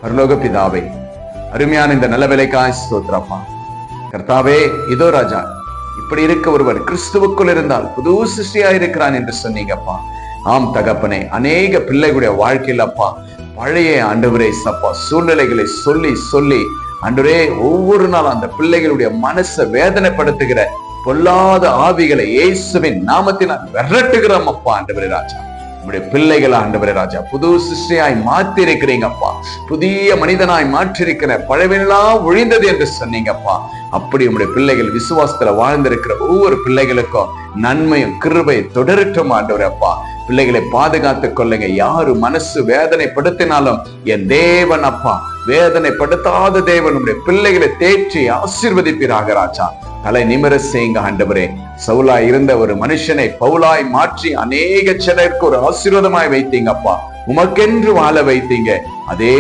பரலோக பிதாவே, அருமையான இந்த நல்ல வேலைக்காய் ஸ்தோத்திரப்பா. கர்த்தாவே, இதோ ராஜா, இப்படி இருக்க ஒருவர் கிறிஸ்துவுக்குள் இருந்தால் புது சிருஷ்டியா இருக்கிறான் என்று சொன்னீங்கப்பா. ஆம் தகப்பனே, அநேக பிள்ளைகளுடைய வாழ்க்கையில் அப்பா பழைய ஆண்டவரே சப்பா சூழ்நிலைகளை சொல்லி சொல்லி ஆண்டவரே ஒவ்வொரு நாளும் அந்த பிள்ளைகளுடைய மனசை வேதனைப்படுத்துகிற பொல்லாத ஆவிகளை இயேசுவின் நாமத்தில் விரட்டுகிறோம் அப்பா. ஆண்டவரே ராஜா, நம்முடைய பிள்ளைகள் ஆண்டவரே ராஜா புது சிருஷ்டியாய் மாற்றி இருக்கிறீங்கப்பா. புதிய மனிதனாய் மாற்றிருக்கிற பழவெல்லாம் ஒழிந்தது என்று சொன்னீங்கப்பா. அப்படி உங்களுடைய பிள்ளைகள் விசுவாசத்துல வாழ்ந்திருக்கிற ஒவ்வொரு பிள்ளைகளுக்கும் நன்மையும் கிருபை தொடரட்டும் ஆண்டவரே அப்பா. பிள்ளைகளை பாதுகாத்துக் கொள்ளுங்க. யாரு மனசு வேதனைப்படுத்தினாலும் என் தேவன் அப்பா வேதனைப்படுத்தாத தேவன் உங்களுடைய பிள்ளைகளை தேற்றி ஆசீர்வதிப்பீராக ராஜா. தலை நிமிர செய்யுங்க ஆண்டவரே. சவுலாய் இருந்த ஒரு மனுஷனை பவுலாய் மாற்றி அநேக சிலருக்கு ஒரு ஆசீர்வாதமாய் வைத்தீங்கப்பா. உமக்கென்று வாழ வைத்தீங்க. அதே